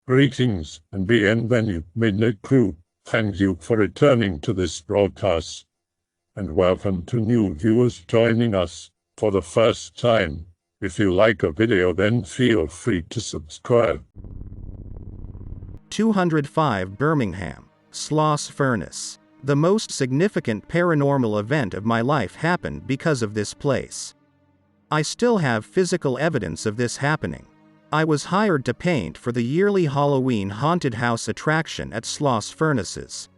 Greetings and bienvenue, Midnight Crew. Thank you for returning to this broadcast, and welcome to new viewers joining us for the first time. If you like a video, then feel free to subscribe. 205 Birmingham, Sloss Furnace. The most significant paranormal event of my life happened because of this place. I still have physical evidence of this happening. I was hired to paint for the yearly Halloween haunted house attraction at Sloss Furnaces.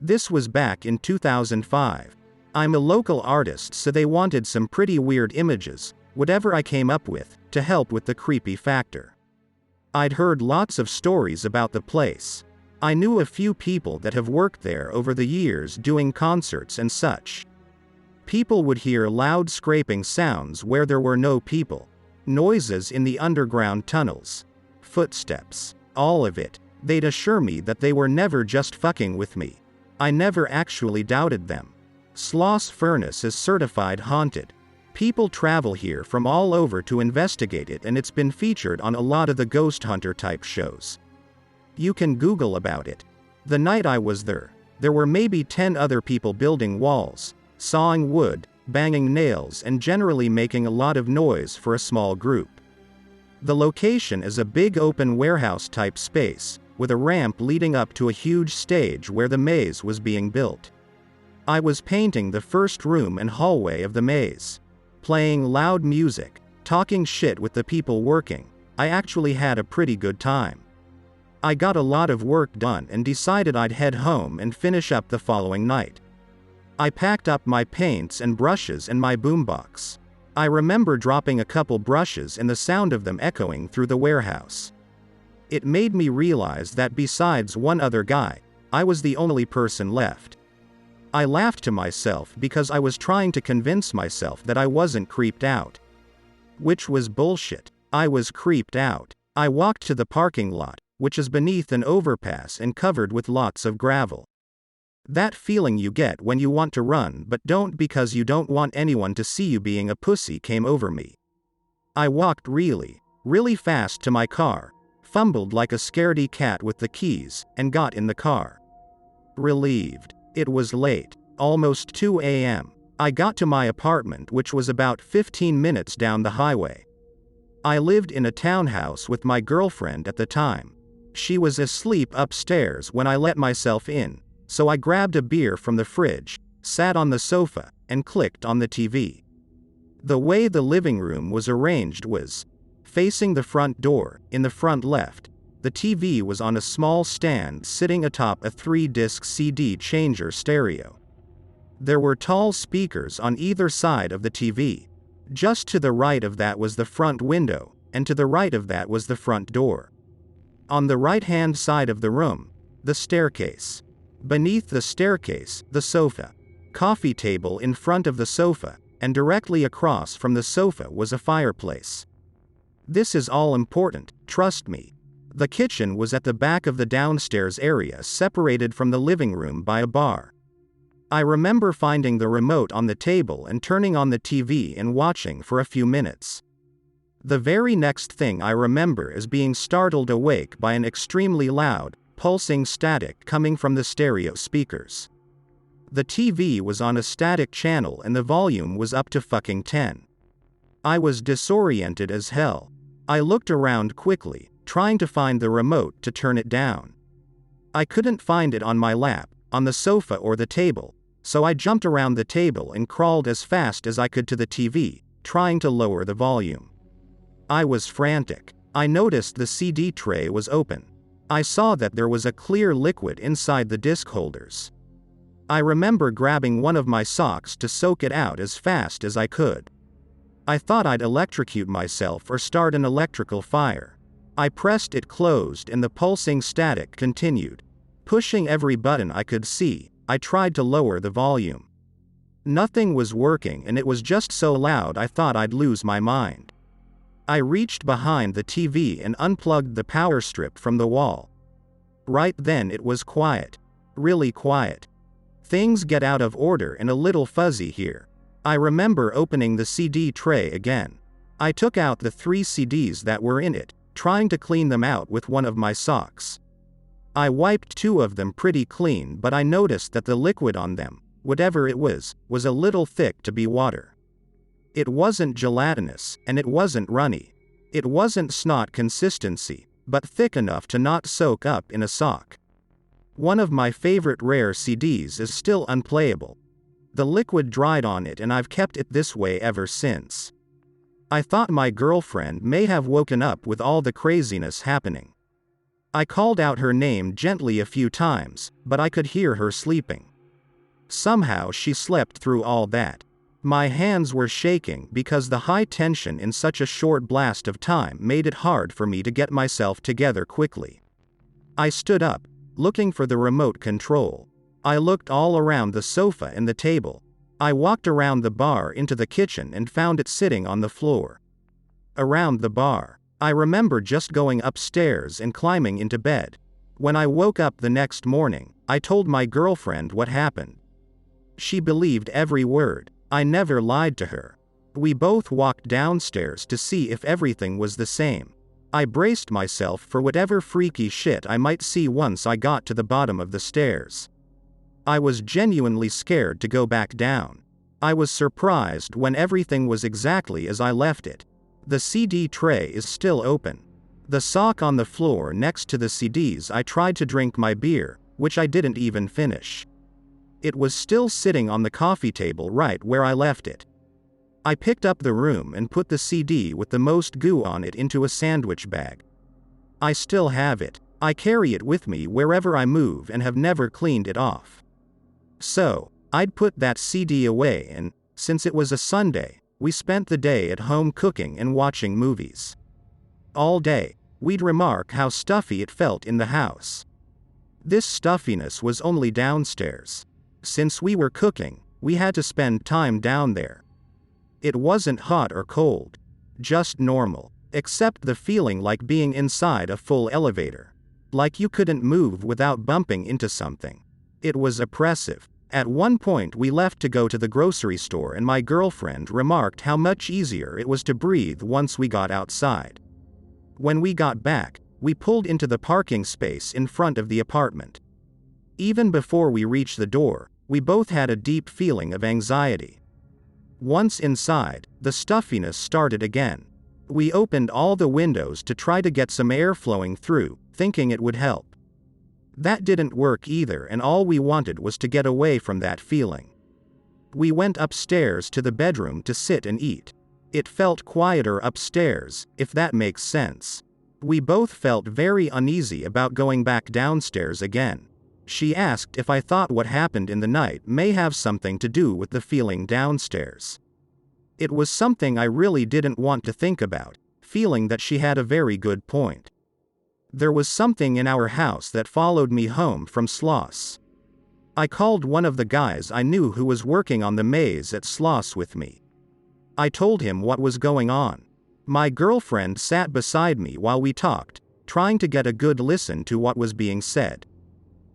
This was back in 2005. I'm a local artist, so they wanted some pretty weird images, whatever I came up with, to help with the creepy factor. I'd heard lots of stories about the place. I knew a few people that have worked there over the years doing concerts and such. People would hear loud scraping sounds where there were no people. Noises in the underground tunnels. Footsteps. All of it. They'd assure me that they were never just fucking with me. I never actually doubted them. Sloss Furnace is certified haunted. People travel here from all over to investigate it, and it's been featured on a lot of the ghost hunter type shows. You can Google about it. The night I was there were maybe 10 other people building walls, sawing wood, banging nails, and generally making a lot of noise for a small group. The location is a big open warehouse type space, with a ramp leading up to a huge stage where the maze was being built. I was painting the first room and hallway of the maze. Playing loud music, talking shit with the people working. I actually had a pretty good time. I got a lot of work done and decided I'd head home and finish up the following night. I packed up my paints and brushes and my boombox. I remember dropping a couple brushes and the sound of them echoing through the warehouse. It made me realize that besides one other guy, I was the only person left. I laughed to myself because I was trying to convince myself that I wasn't creeped out. Which was bullshit. I was creeped out. I walked to the parking lot, which is beneath an overpass and covered with lots of gravel. That feeling you get when you want to run but don't because you don't want anyone to see you being a pussy came over me. I walked really fast to my car, fumbled like a scaredy cat with the keys, and got in the car. Relieved. It was late, almost 2 a.m. I got to my apartment, which was about 15 minutes down the highway. I lived in a townhouse with my girlfriend at the time. She was asleep upstairs when I let myself in. So I grabbed a beer from the fridge, sat on the sofa, and clicked on the TV. The way the living room was arranged was facing the front door, in the front left. The TV was on a small stand sitting atop a 3-disc CD changer stereo. There were tall speakers on either side of the TV. Just to the right of that was the front window, and to the right of that was the front door. On the right-hand side of the room, the staircase. Beneath the staircase, the sofa. Coffee table in front of the sofa, and directly across from the sofa was a fireplace. This is all important, trust me. The kitchen was at the back of the downstairs area, separated from the living room by a bar. I remember finding the remote on the table and turning on the TV and watching for a few minutes. The very next thing I remember is being startled awake by an extremely loud, pulsing static coming from the stereo speakers. The TV was on a static channel and the volume was up to fucking 10. I was disoriented as hell. I looked around quickly, trying to find the remote to turn it down. I couldn't find it on my lap, on the sofa or the table, so I jumped around the table and crawled as fast as I could to the TV, trying to lower the volume. I was frantic. I noticed the CD tray was open. I saw that there was a clear liquid inside the disc holders. I remember grabbing one of my socks to soak it out as fast as I could. I thought I'd electrocute myself or start an electrical fire. I pressed it closed and the pulsing static continued. Pushing every button I could see, I tried to lower the volume. Nothing was working and it was just so loud I thought I'd lose my mind. I reached behind the TV and unplugged the power strip from the wall. Right then it was quiet. Really quiet. Things get out of order and a little fuzzy here. I remember opening the CD tray again. I took out the 3 CDs that were in it, trying to clean them out with one of my socks. I wiped 2 of them pretty clean, but I noticed that the liquid on them, whatever it was a little thick to be water. It wasn't gelatinous, and it wasn't runny. It wasn't snot consistency, but thick enough to not soak up in a sock. One of my favorite rare CDs is still unplayable. The liquid dried on it and I've kept it this way ever since. I thought my girlfriend may have woken up with all the craziness happening. I called out her name gently a few times, but I could hear her sleeping. Somehow she slept through all that. My hands were shaking because the high tension in such a short blast of time made it hard for me to get myself together quickly. I stood up, looking for the remote control. I looked all around the sofa and the table. I walked around the bar into the kitchen and found it sitting on the floor. Around the bar. I remember just going upstairs and climbing into bed. When I woke up the next morning, I told my girlfriend what happened. She believed every word. I never lied to her. We both walked downstairs to see if everything was the same. I braced myself for whatever freaky shit I might see once I got to the bottom of the stairs. I was genuinely scared to go back down. I was surprised when everything was exactly as I left it. The CD tray is still open. The sock on the floor next to the CDs. I tried to drink my beer, which I didn't even finish. It was still sitting on the coffee table right where I left it. I picked up the room and put the CD with the most goo on it into a sandwich bag. I still have it. I carry it with me wherever I move and have never cleaned it off. So, I'd put that CD away and, since it was a Sunday, we spent the day at home cooking and watching movies. All day, we'd remark how stuffy it felt in the house. This stuffiness was only downstairs. Since we were cooking, we had to spend time down there. It wasn't hot or cold. Just normal, except the feeling like being inside a full elevator. Like you couldn't move without bumping into something. It was oppressive. At one point we left to go to the grocery store and my girlfriend remarked how much easier it was to breathe once we got outside. When we got back, we pulled into the parking space in front of the apartment. Even before we reached the door, we both had a deep feeling of anxiety. Once inside, the stuffiness started again. We opened all the windows to try to get some air flowing through, thinking it would help. That didn't work either, and all we wanted was to get away from that feeling. We went upstairs to the bedroom to sit and eat. It felt quieter upstairs, if that makes sense. We both felt very uneasy about going back downstairs again. She asked if I thought what happened in the night may have something to do with the feeling downstairs. It was something I really didn't want to think about, feeling that she had a very good point. There was something in our house that followed me home from Sloss. I called one of the guys I knew who was working on the maze at Sloss with me. I told him what was going on. My girlfriend sat beside me while we talked, trying to get a good listen to what was being said.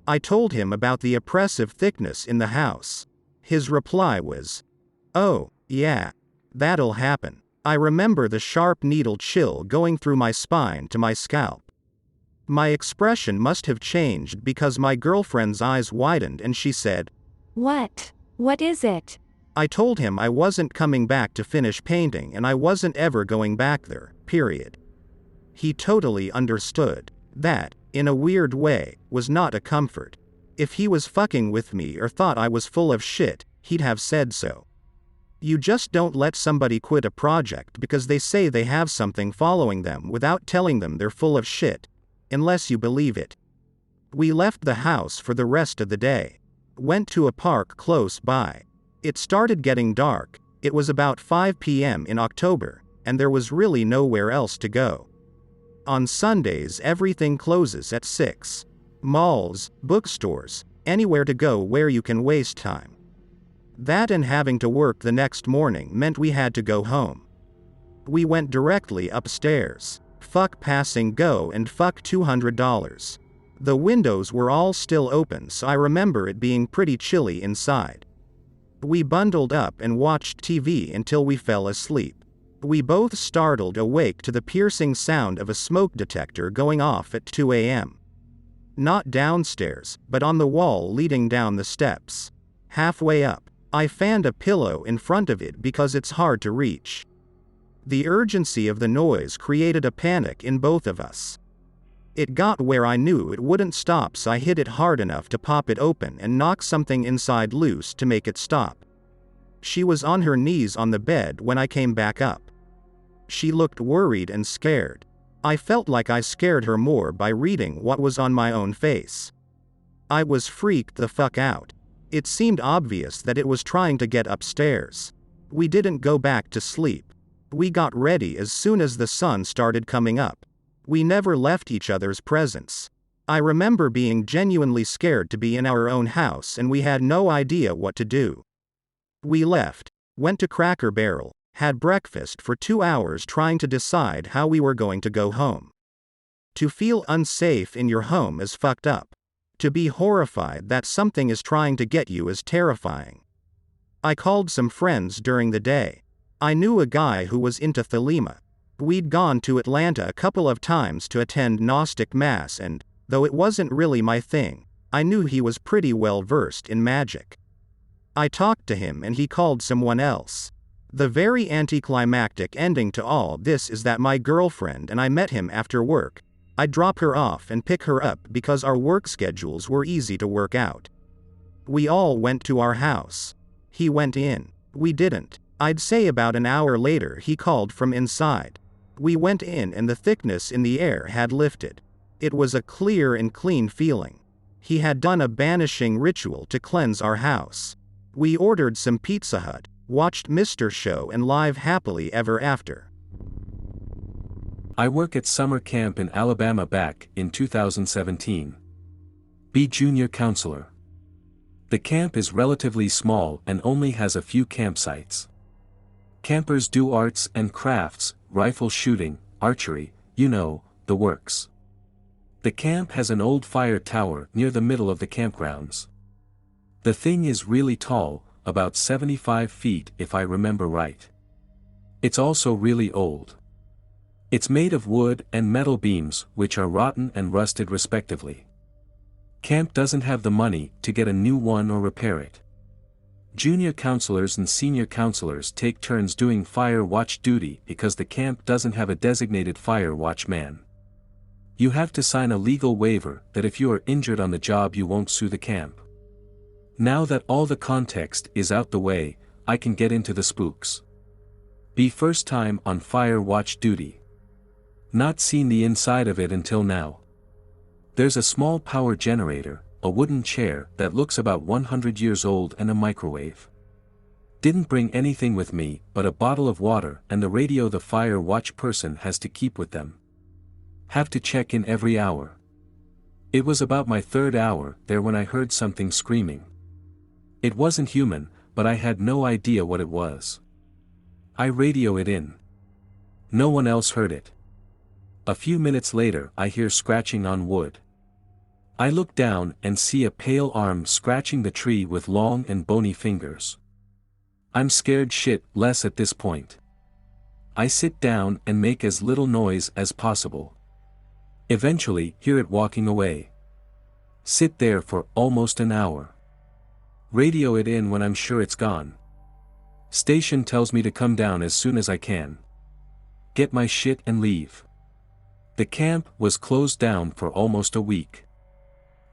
I told him about the oppressive thickness in the house. His reply was, "Oh, yeah. That'll happen." I remember the sharp needle chill going through my spine to my scalp. My expression must have changed because my girlfriend's eyes widened and she said, "What? What is it?" I told him I wasn't coming back to finish painting and I wasn't ever going back there, period. He totally understood. That, in a weird way, was not a comfort. If he was fucking with me or thought I was full of shit, he'd have said so. You just don't let somebody quit a project because they say they have something following them without telling them they're full of shit. Unless you believe it. We left the house for the rest of the day. Went to a park close by. It started getting dark. It was about 5 p.m. in October, and there was really nowhere else to go. On Sundays everything closes at 6. Malls, bookstores, anywhere to go where you can waste time. That and having to work the next morning meant we had to go home. We went directly upstairs. Fuck passing go and fuck $200. The windows were all still open, so I remember it being pretty chilly inside. We bundled up and watched TV until we fell asleep. We both startled awake to the piercing sound of a smoke detector going off at 2 a.m. Not downstairs, but on the wall leading down the steps. Halfway up, I fanned a pillow in front of it because it's hard to reach. The urgency of the noise created a panic in both of us. It got where I knew it wouldn't stop, so I hit it hard enough to pop it open and knock something inside loose to make it stop. She was on her knees on the bed when I came back up. She looked worried and scared. I felt like I scared her more by reading what was on my own face. I was freaked the fuck out. It seemed obvious that it was trying to get upstairs. We didn't go back to sleep. We got ready as soon as the sun started coming up. We never left each other's presence. I remember being genuinely scared to be in our own house, and we had no idea what to do. We left, went to Cracker Barrel, had breakfast for 2 hours trying to decide how we were going to go home. To feel unsafe in your home is fucked up. To be horrified that something is trying to get you is terrifying. I called some friends during the day. I knew a guy who was into thelema. We'd gone to Atlanta a couple of times to attend Gnostic Mass, and, though it wasn't really my thing, I knew he was pretty well versed in magic. I talked to him and he called someone else. The very anticlimactic ending to all this is that my girlfriend and I met him after work. I'd drop her off and pick her up because our work schedules were easy to work out. We all went to our house. He went in. We didn't. I'd say about an hour later he called from inside. We went in and the thickness in the air had lifted. It was a clear and clean feeling. He had done a banishing ritual to cleanse our house. We ordered some Pizza Hut, watched Mr. Show and live happily ever after. I work at summer camp in Alabama back in 2017. Be junior counselor. The camp is relatively small and only has a few campsites. Campers do arts and crafts, rifle shooting, archery, you know, the works. The camp has an old fire tower near the middle of the campgrounds. The thing is really tall, about 75 feet if I remember right. It's also really old. It's made of wood and metal beams which are rotten and rusted respectively. Camp doesn't have the money to get a new one or repair it. Junior counselors and senior counselors take turns doing fire watch duty because the camp doesn't have a designated fire watchman. You have to sign a legal waiver that if you are injured on the job you won't sue the camp. Now that all the context is out the way, I can get into the spooks. Be first time on fire watch duty. Not seen the inside of it until now. There's a small power generator, a wooden chair that looks about 100 years old and a microwave. Didn't bring anything with me but a bottle of water and the radio the fire watch person has to keep with them. Have to check in every hour. It was about my third hour there when I heard something screaming. It wasn't human, but I had no idea what it was. I radio it in. No one else heard it. A few minutes later I hear scratching on wood. I look down and see a pale arm scratching the tree with long and bony fingers. I'm scared shitless at this point. I sit down and make as little noise as possible. Eventually hear it walking away. Sit there for almost an hour. Radio it in when I'm sure it's gone. Station tells me to come down as soon as I can. Get my shit and leave. The camp was closed down for almost a week.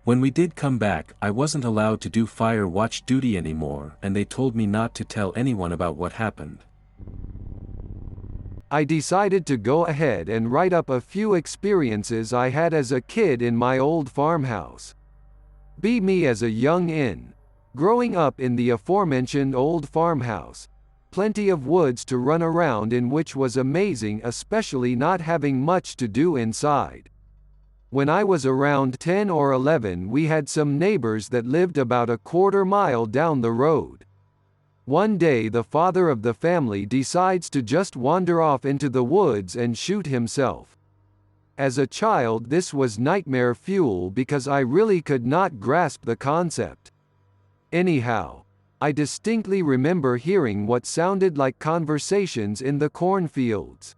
When we did come back, I wasn't allowed to do fire watch duty anymore, and they told me not to tell anyone about what happened. I decided to go ahead and write up a few experiences I had as a kid in my old farmhouse. Be me as a young growing up in the aforementioned old farmhouse. Plenty of woods to run around in, which was amazing, especially not having much to do inside. When I was around 10 or 11, we had some neighbors that lived about a quarter mile down the road. One day the father of the family decides to just wander off into the woods and shoot himself. As a child, this was nightmare fuel because I really could not grasp the concept. Anyhow, I distinctly remember hearing what sounded like conversations in the cornfields.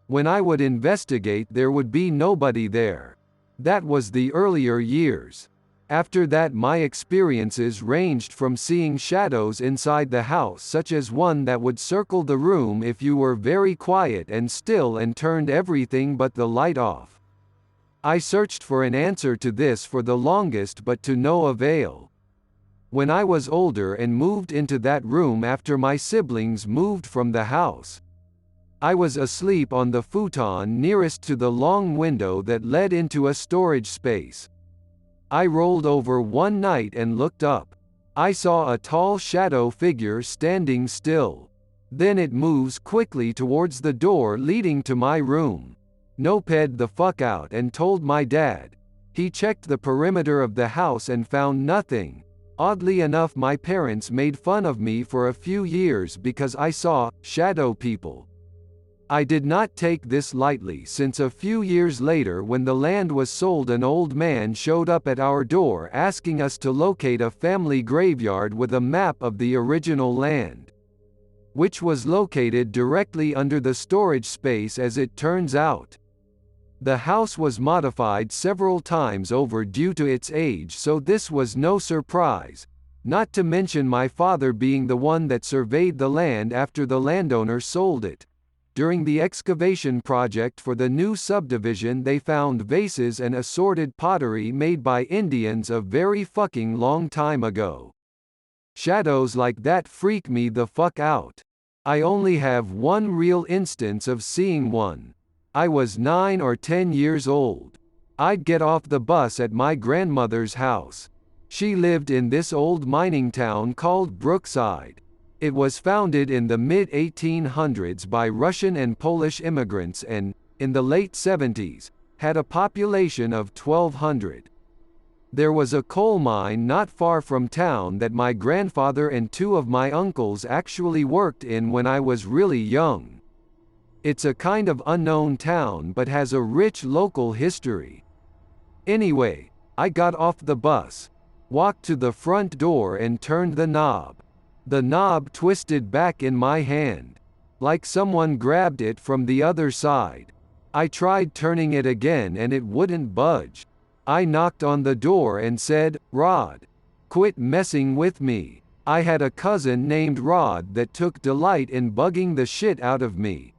When I would investigate, there would be nobody there. That was the earlier years. After that, my experiences ranged from seeing shadows inside the house, such as one that would circle the room if you were very quiet and still and turned everything but the light off. I searched for an answer to this for the longest, but to no avail. When I was older and moved into that room after my siblings moved from the house, I was asleep on the futon nearest to the long window that led into a storage space. I rolled over one night and looked up. I saw a tall shadow figure standing still. Then it moves quickly towards the door leading to my room. Noped the fuck out and told my dad. He checked the perimeter of the house and found nothing. Oddly enough, my parents made fun of me for a few years because I saw shadow people. I did not take this lightly, since a few years later, when the land was sold, an old man showed up at our door asking us to locate a family graveyard with a map of the original land, which was located directly under the storage space. As it turns out, the house was modified several times over due to its age, so this was no surprise, not to mention my father being the one that surveyed the land after the landowner sold it. During the excavation project for the new subdivision, they found vases and assorted pottery made by Indians a very fucking long time ago. Shadows like that freak me the fuck out. I only have one real instance of seeing one. I was 9 or 10 years old. I'd get off the bus at my grandmother's house. She lived in this old mining town called Brookside. It was founded in the mid-1800s by Russian and Polish immigrants and, in the late 70s, had a population of 1,200. There was a coal mine not far from town that my grandfather and 2 of my uncles actually worked in when I was really young. It's a kind of unknown town but has a rich local history. Anyway, I got off the bus, walked to the front door and turned the knob. The knob twisted back in my hand, like someone grabbed it from the other side. I tried turning it again and it wouldn't budge. I knocked on the door and said, "Rod, quit messing with me." I had a cousin named Rod that took delight in bugging the shit out of me.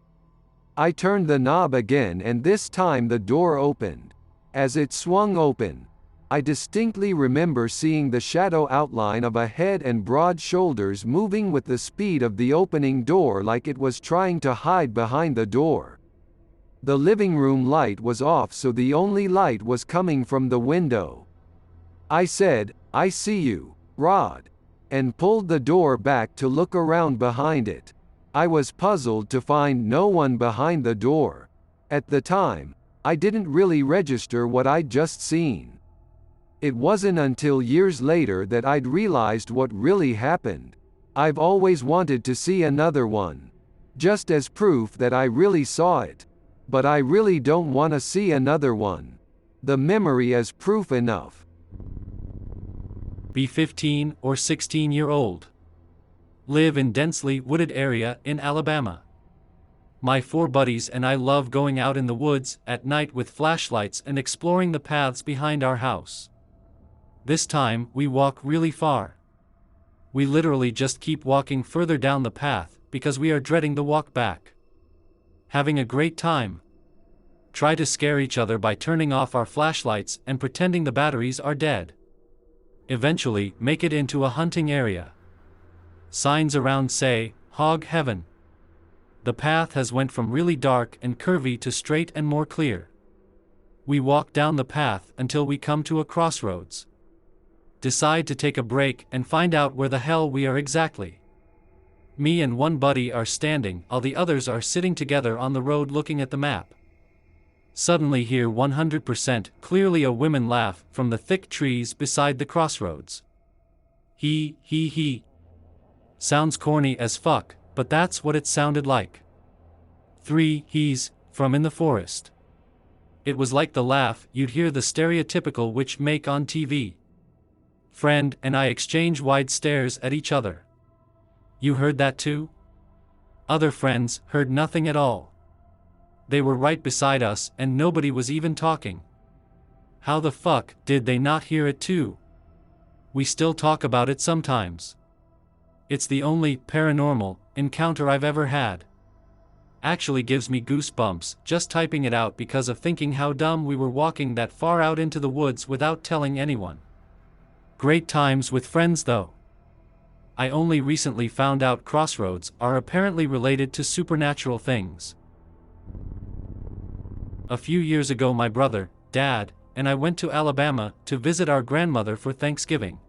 I turned the knob again and this time the door opened. As it swung open, I distinctly remember seeing the shadow outline of a head and broad shoulders moving with the speed of the opening door, like it was trying to hide behind the door. The living room light was off, so the only light was coming from the window. I said, "I see you, Rod," and pulled the door back to look around behind it. I was puzzled to find no one behind the door. At the time, I didn't really register what I'd just seen. It wasn't until years later that I'd realized what really happened. I've always wanted to see another one, just as proof that I really saw it. But I really don't want to see another one. The memory is proof enough. Be 15 or 16-year-old. Live in densely wooded area in Alabama. My 4 buddies and I love going out in the woods at night with flashlights and exploring the paths behind our house. This time, we walk really far. We literally just keep walking further down the path, because we are dreading the walk back. Having a great time. Try to scare each other by turning off our flashlights and pretending the batteries are dead. Eventually, make it into a hunting area. Signs around say, "Hog Heaven." The path has went from really dark and curvy to straight and more clear. We walk down the path until we come to a crossroads. Decide to take a break and find out where the hell we are exactly. Me and one buddy are standing, while the others are sitting together on the road looking at the map. Suddenly hear 100% clearly a woman laugh from the thick trees beside the crossroads. He. Sounds corny as fuck, but that's what it sounded like. 3 he's from in the forest. It was like the laugh you'd hear the stereotypical witch make on TV. friend and I exchange wide stares at each other. You heard that too? Other friends heard nothing at all. They were right beside us and nobody was even talking. How the fuck did they not hear it too? We still talk about it sometimes. It's the only paranormal encounter I've ever had. Actually gives me goosebumps just typing it out because of thinking how dumb we were walking that far out into the woods without telling anyone. Great times with friends though. I only recently found out Crossroads are apparently related to supernatural things. A few years ago my brother, Dad, and I went to Alabama to visit our grandmother for Thanksgiving.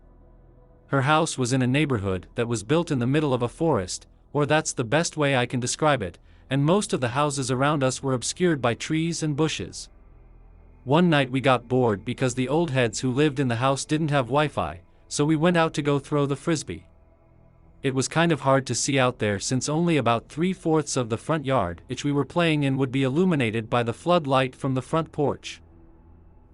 Her house was in a neighborhood that was built in the middle of a forest, or that's the best way I can describe it, and most of the houses around us were obscured by trees and bushes. One night we got bored because the old heads who lived in the house didn't have Wi-Fi, so we went out to go throw the frisbee. It was kind of hard to see out there since only about 3/4 of the front yard which we were playing in would be illuminated by the floodlight from the front porch.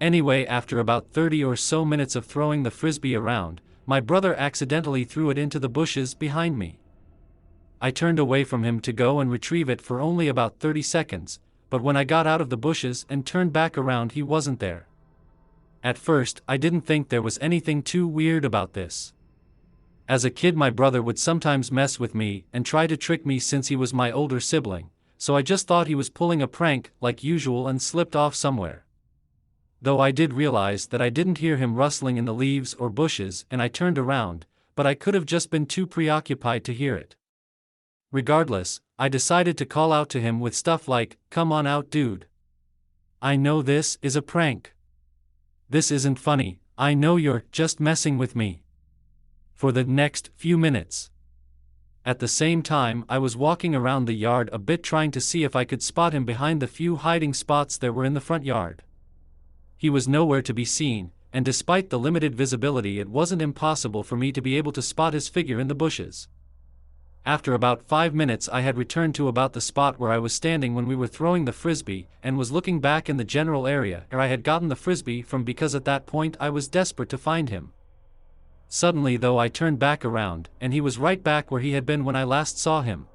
Anyway, after about 30 or so minutes of throwing the frisbee around, my brother accidentally threw it into the bushes behind me. I turned away from him to go and retrieve it for only about 30 seconds, but when I got out of the bushes and turned back around he wasn't there. At first, I didn't think there was anything too weird about this. As a kid my brother would sometimes mess with me and try to trick me since he was my older sibling, so I just thought he was pulling a prank like usual and slipped off somewhere. Though I did realize that I didn't hear him rustling in the leaves or bushes and I turned around, but I could have just been too preoccupied to hear it. Regardless, I decided to call out to him with stuff like, "Come on out, dude. I know this is a prank. This isn't funny, I know you're just messing with me." For the next few minutes. At the same time I was walking around the yard a bit trying to see if I could spot him behind the few hiding spots there were in the front yard. He was nowhere to be seen, and despite the limited visibility it wasn't impossible for me to be able to spot his figure in the bushes. After about 5 minutes I had returned to about the spot where I was standing when we were throwing the frisbee and was looking back in the general area where I had gotten the frisbee from because at that point I was desperate to find him. Suddenly though I turned back around and he was right back where he had been when I last saw him.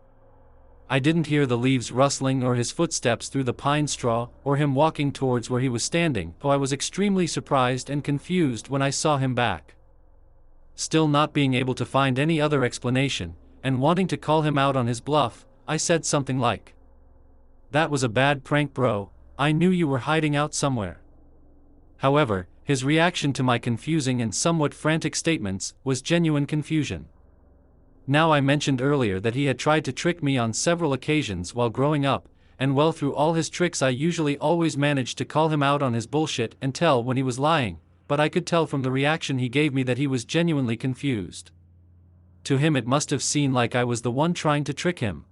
I didn't hear the leaves rustling or his footsteps through the pine straw or him walking towards where he was standing, though I was extremely surprised and confused when I saw him back. Still not being able to find any other explanation, and wanting to call him out on his bluff, I said something like, "That was a bad prank, bro, I knew you were hiding out somewhere." However, his reaction to my confusing and somewhat frantic statements was genuine confusion. Now I mentioned earlier that he had tried to trick me on several occasions while growing up, and well through all his tricks I usually always managed to call him out on his bullshit and tell when he was lying, but I could tell from the reaction he gave me that he was genuinely confused. To him it must have seemed like I was the one trying to trick him.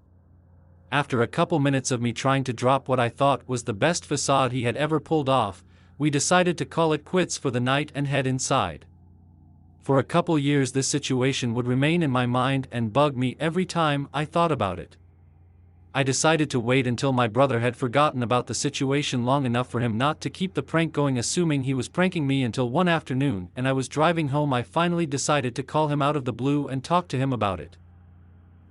After a couple minutes of me trying to drop what I thought was the best facade he had ever pulled off, we decided to call it quits for the night and head inside. For a couple years this situation would remain in my mind and bug me every time I thought about it. I decided to wait until my brother had forgotten about the situation long enough for him not to keep the prank going, assuming he was pranking me, until one afternoon and I was driving home I finally decided to call him out of the blue and talk to him about it.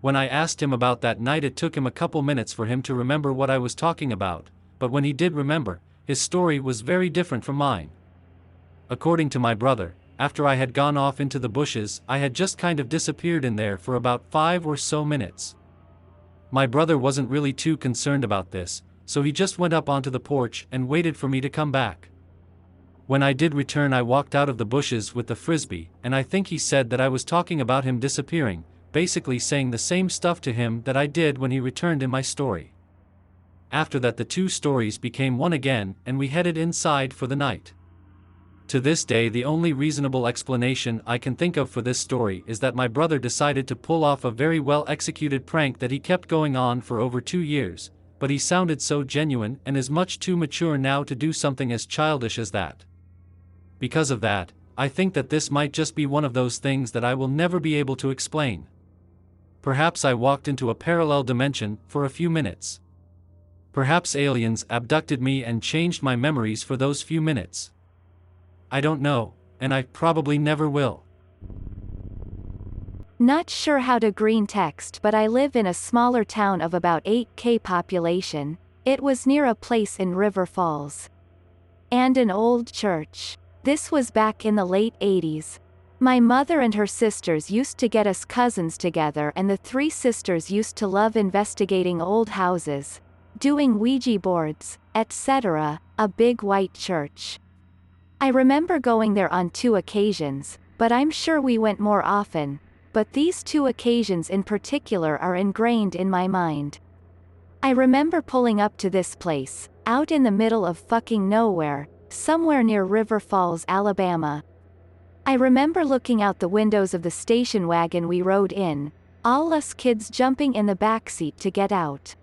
When I asked him about that night it took him a couple minutes for him to remember what I was talking about, but when he did remember, his story was very different from mine. According to my brother, after I had gone off into the bushes I had just kind of disappeared in there for about 5 or so minutes. My brother wasn't really too concerned about this, so he just went up onto the porch and waited for me to come back. When I did return I walked out of the bushes with the frisbee, and I think he said that I was talking about him disappearing, basically saying the same stuff to him that I did when he returned in my story. After that the two stories became one again and we headed inside for the night. To this day the only reasonable explanation I can think of for this story is that my brother decided to pull off a very well executed prank that he kept going on for over 2 years, but he sounded so genuine and is much too mature now to do something as childish as that. Because of that, I think that this might just be one of those things that I will never be able to explain. Perhaps I walked into a parallel dimension for a few minutes. Perhaps aliens abducted me and changed my memories for those few minutes. I don't know, and I probably never will. Not sure how to green text, but I live in a smaller town of about 8K population. It was near a place in River Falls. And an old church. This was back in the late 80s. My mother and her sisters used to get us cousins together, and the three sisters used to love investigating old houses, doing Ouija boards, etc., a big white church. I remember going there on 2 occasions, but I'm sure we went more often, but these 2 occasions in particular are ingrained in my mind. I remember pulling up to this place, out in the middle of fucking nowhere, somewhere near River Falls, Alabama. I remember looking out the windows of the station wagon we rode in, all us kids jumping in the backseat to get out.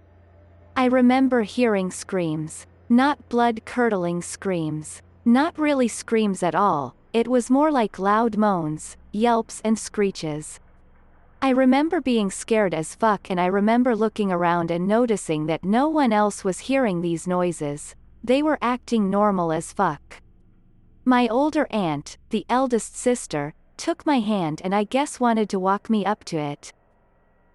I remember hearing screams. Not blood-curdling screams. Not really screams at all, it was more like loud moans, yelps and screeches. I remember being scared as fuck, and I remember looking around and noticing that no one else was hearing these noises. They were acting normal as fuck. My older aunt, the eldest sister, took my hand and I guess wanted to walk me up to it.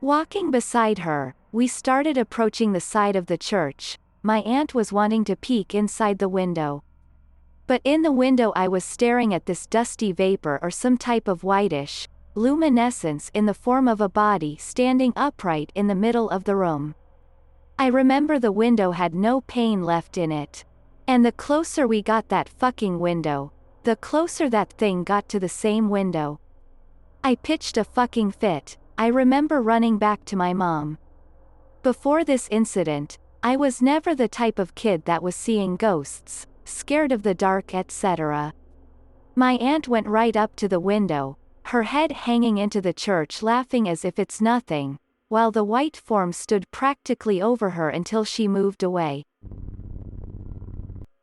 Walking beside her, we started approaching the side of the church. My aunt was wanting to peek inside the window. But in the window I was staring at this dusty vapor or some type of whitish luminescence in the form of a body standing upright in the middle of the room. I remember the window had no pane left in it. And the closer we got that fucking window, the closer that thing got to the same window. I pitched a fucking fit. I remember running back to my mom. Before this incident, I was never the type of kid that was seeing ghosts, scared of the dark, etc. My aunt went right up to the window, her head hanging into the church, laughing as if it's nothing, while the white form stood practically over her until she moved away.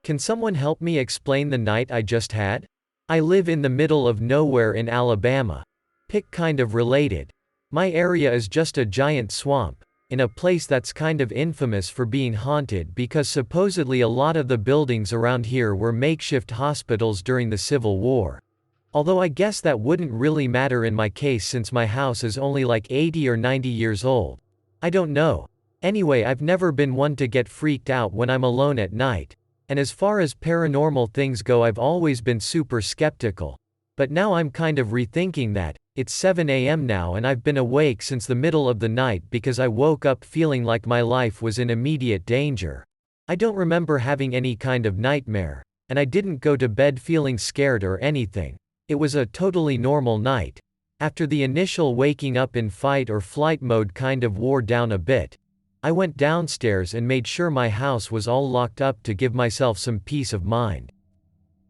Can someone help me explain the night I just had? I live in the middle of nowhere in Alabama. Pick kind of related. My area is just a giant swamp, in a place that's kind of infamous for being haunted because supposedly a lot of the buildings around here were makeshift hospitals during the Civil War. Although I guess that wouldn't really matter in my case since my house is only like 80 or 90 years old. I don't know. Anyway, I've never been one to get freaked out when I'm alone at night. And as far as paranormal things go, I've always been super skeptical. But now I'm kind of rethinking that. It's 7 a.m. now and I've been awake since the middle of the night because I woke up feeling like my life was in immediate danger. I don't remember having any kind of nightmare, and I didn't go to bed feeling scared or anything. It was a totally normal night. After the initial waking up in fight or flight mode kind of wore down a bit, I went downstairs and made sure my house was all locked up to give myself some peace of mind.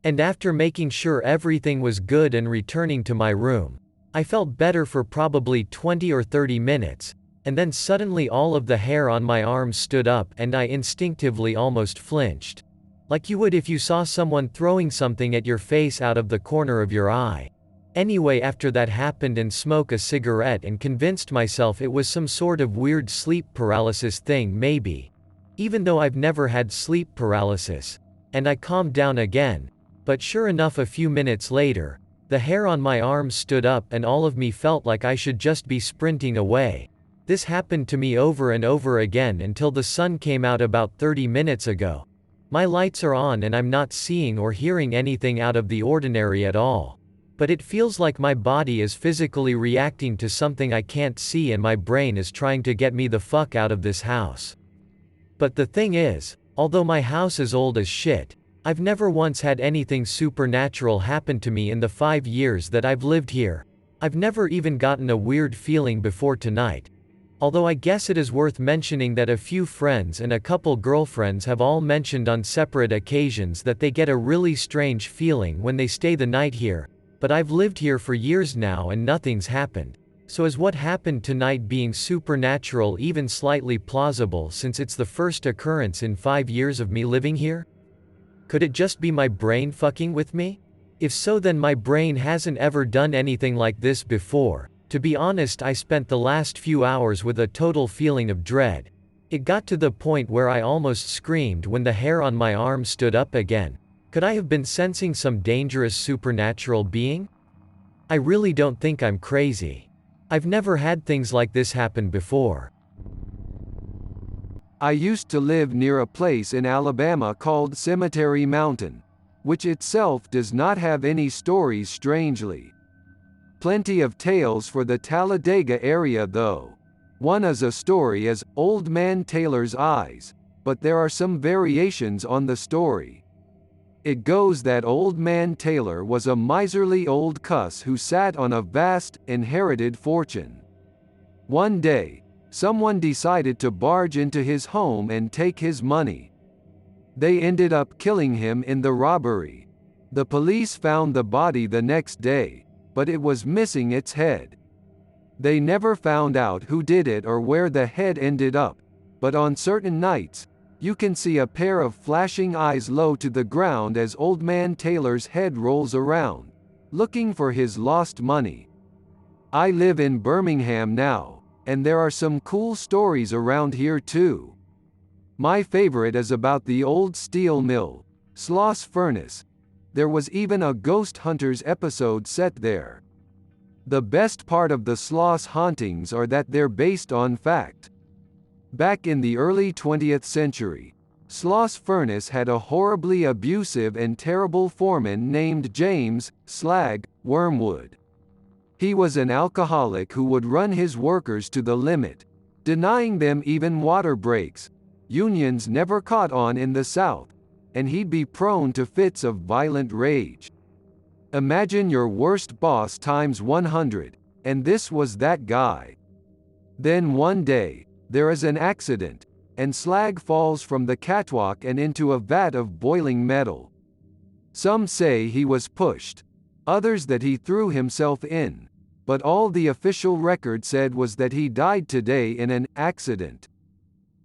And after making sure everything was good and returning to my room, I felt better for probably 20 or 30 minutes, and then suddenly all of the hair on my arms stood up and I instinctively almost flinched. Like you would if you saw someone throwing something at your face out of the corner of your eye. Anyway, after that happened and smoked a cigarette and convinced myself it was some sort of weird sleep paralysis thing maybe. Even though I've never had sleep paralysis. And I calmed down again. But sure enough, a few minutes later, the hair on my arms stood up and all of me felt like I should just be sprinting away. This happened to me over and over again until the sun came out about 30 minutes ago. My lights are on and I'm not seeing or hearing anything out of the ordinary at all. But it feels like my body is physically reacting to something I can't see and my brain is trying to get me the fuck out of this house. But the thing is, although my house is old as shit, I've never once had anything supernatural happen to me in the 5 years that I've lived here. I've never even gotten a weird feeling before tonight. Although I guess it is worth mentioning that a few friends and a couple girlfriends have all mentioned on separate occasions that they get a really strange feeling when they stay the night here. But I've lived here for years now and nothing's happened. So is what happened tonight being supernatural even slightly plausible since it's the first occurrence in 5 years of me living here? Could it just be my brain fucking with me? If so, then my brain hasn't ever done anything like this before. To be honest, I spent the last few hours with a total feeling of dread. It got to the point where I almost screamed when the hair on my arm stood up again. Could I have been sensing some dangerous supernatural being? I really don't think I'm crazy. I've never had things like this happen before. I used to live near a place in Alabama called Cemetery Mountain, which itself does not have any stories strangely. Plenty of tales for the Talladega area though. One is a story as Old Man Taylor's Eyes, but there are some variations on the story. It goes that Old Man Taylor was a miserly old cuss who sat on a vast, inherited fortune. One day, someone decided to barge into his home and take his money. They ended up killing him in the robbery. The police found the body the next day, but it was missing its head. They never found out who did it or where the head ended up, but on certain nights, you can see a pair of flashing eyes low to the ground as Old Man Taylor's head rolls around, looking for his lost money. I live in Birmingham now, and there are some cool stories around here too. My favorite is about the old steel mill, Sloss Furnace. There was even a Ghost Hunters episode set there. The best part of the Sloss hauntings are that they're based on fact. Back in the early 20th century, Sloss Furnace had a horribly abusive and terrible foreman named James Slag Wormwood. He was an alcoholic who would run his workers to the limit, denying them even water breaks. Unions never caught on in the South, and he'd be prone to fits of violent rage. Imagine your worst boss times 100, and this was that guy. Then one day, there is an accident, and Slag falls from the catwalk and into a vat of boiling metal. Some say he was pushed, others that he threw himself in, but all the official record said was that he died today in an accident.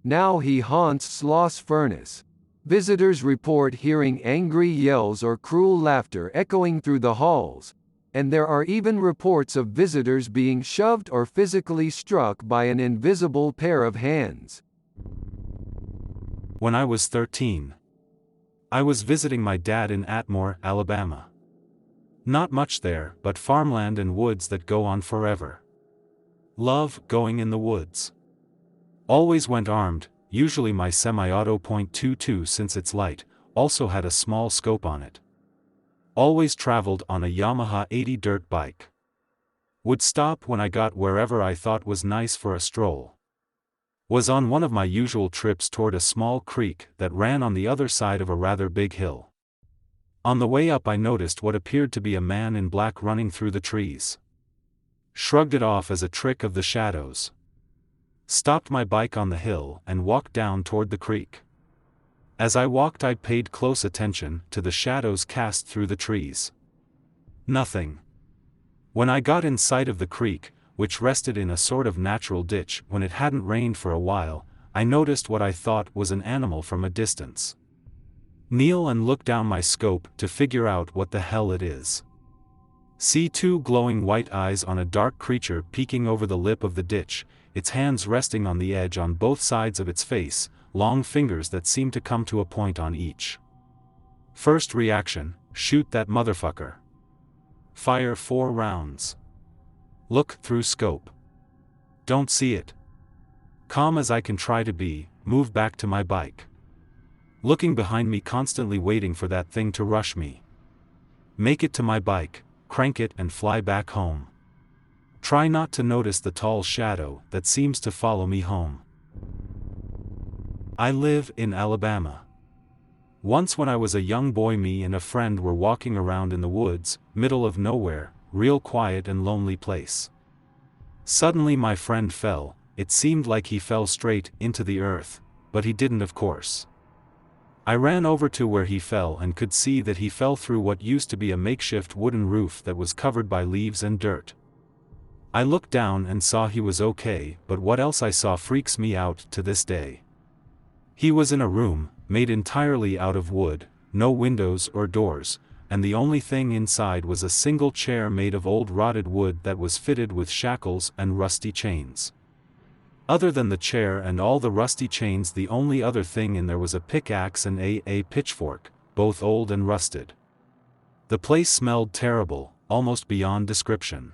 Now he haunts Sloss Furnace. Visitors report hearing angry yells or cruel laughter echoing through the halls, and there are even reports of visitors being shoved or physically struck by an invisible pair of hands. When I was 13, I was visiting my dad in Atmore, Alabama. Not much there, but farmland and woods that go on forever. Love going in the woods. Always went armed. Usually my semi-auto .22 since it's light, also had a small scope on it. Always traveled on a Yamaha 80 dirt bike. Would stop when I got wherever I thought was nice for a stroll. Was on one of my usual trips toward a small creek that ran on the other side of a rather big hill. On the way up I noticed what appeared to be a man in black running through the trees. Shrugged it off as a trick of the shadows. Stopped my bike on the hill and walked down toward the creek. As I walked I paid close attention to the shadows cast through the trees. Nothing. When I got in sight of the creek, which rested in a sort of natural ditch when it hadn't rained for a while, I noticed what I thought was an animal from a distance. Kneel and look down my scope to figure out what the hell it is. See two glowing white eyes on a dark creature peeking over the lip of the ditch, its hands resting on the edge on both sides of its face, long fingers that seem to come to a point on each. First reaction, shoot that motherfucker. Fire 4 rounds. Look through scope. Don't see it. Calm as I can try to be, move back to my bike. Looking behind me, constantly waiting for that thing to rush me. Make it to my bike, crank it and fly back home. Try not to notice the tall shadow that seems to follow me home. I live in Alabama. Once when I was a young boy, me and a friend were walking around in the woods, middle of nowhere, real quiet and lonely place. Suddenly my friend fell. It seemed like he fell straight into the earth, but he didn't, of course. I ran over to where he fell and could see that he fell through what used to be a makeshift wooden roof that was covered by leaves and dirt. I looked down and saw he was okay, but what else I saw freaks me out to this day. He was in a room, made entirely out of wood, no windows or doors, and the only thing inside was a single chair made of old rotted wood that was fitted with shackles and rusty chains. Other than the chair and all the rusty chains, the only other thing in there was a pickaxe and a pitchfork, both old and rusted. The place smelled terrible, almost beyond description.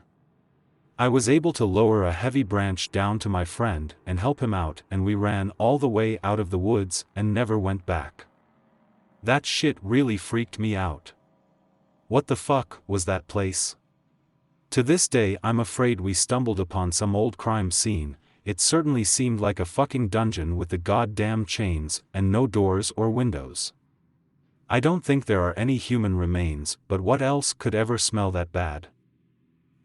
I was able to lower a heavy branch down to my friend and help him out, and we ran all the way out of the woods and never went back. That shit really freaked me out. What the fuck was that place? To this day I'm afraid we stumbled upon some old crime scene. It certainly seemed like a fucking dungeon with the goddamn chains and no doors or windows. I don't think there are any human remains, but what else could ever smell that bad?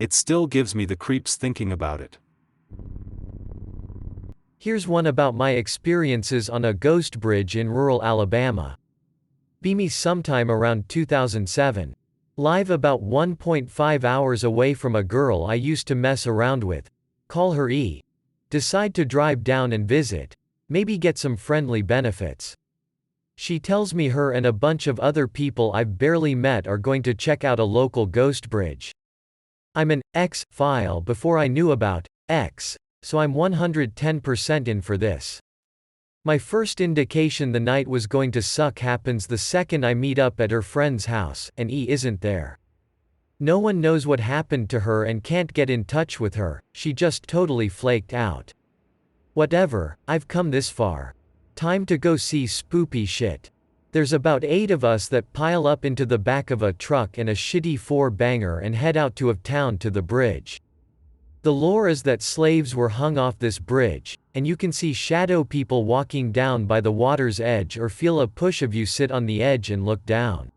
It still gives me the creeps thinking about it. Here's one about my experiences on a ghost bridge in rural Alabama. Be me sometime around 2007. Live about 1.5 hours away from a girl I used to mess around with. Call her E. Decide to drive down and visit. Maybe get some friendly benefits. She tells me her and a bunch of other people I've barely met are going to check out a local ghost bridge. I'm an X-file before I knew about X, so I'm 110% in for this. My first indication the night was going to suck happens the second I meet up at her friend's house, and E isn't there. No one knows what happened to her and can't get in touch with her, she just totally flaked out. Whatever, I've come this far. Time to go see spoopy shit. There's about 8 of us that pile up into the back of a truck and a shitty 4-banger and head out of town to the bridge. The lore is that slaves were hung off this bridge, and you can see shadow people walking down by the water's edge or feel a push of you sit on the edge and look down.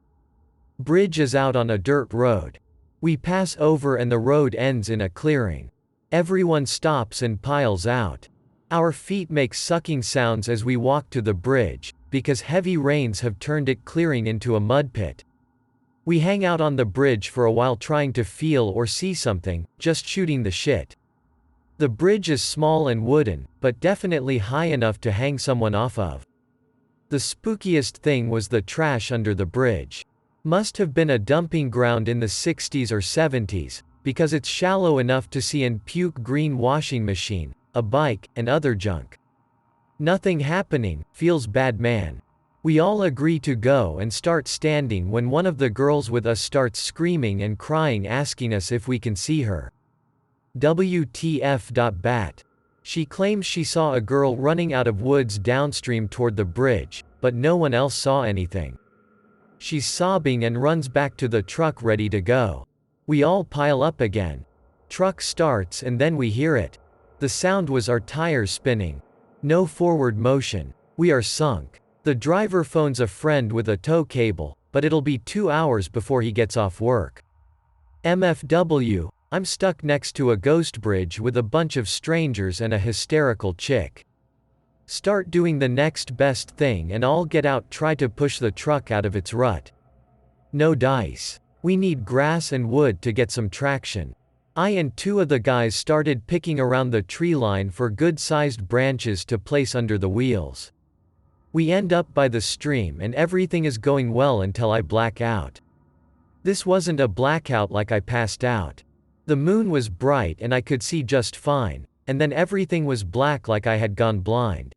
Bridge is out on a dirt road. We pass over and the road ends in a clearing. Everyone stops and piles out. Our feet make sucking sounds as we walk to the bridge, because heavy rains have turned it clearing into a mud pit. We hang out on the bridge for a while trying to feel or see something, just shooting the shit. The bridge is small and wooden, but definitely high enough to hang someone off of. The spookiest thing was the trash under the bridge. Must have been a dumping ground in the 60s or 70s, because it's shallow enough to see and puke green washing machine, a bike, and other junk. Nothing happening, feels bad man. We all agree to go and start standing when one of the girls with us starts screaming and crying asking us if we can see her. WTF.bat. She claims she saw a girl running out of woods downstream toward the bridge, but no one else saw anything. She's sobbing and runs back to the truck ready to go. We all pile up again. Truck starts and then we hear it. The sound was our tires spinning. No forward motion. We are sunk. The driver phones a friend with a tow cable, but it'll be 2 hours before he gets off work. MFW, I'm stuck next to a ghost bridge with a bunch of strangers and a hysterical chick. Start doing the next best thing and I'll get out, try to push the truck out of its rut. No dice. We need grass and wood to get some traction. I and 2 of the guys started picking around the tree line for good-sized branches to place under the wheels. We end up by the stream and everything is going well until I black out. This wasn't a blackout like I passed out. The moon was bright and I could see just fine, and then everything was black like I had gone blind.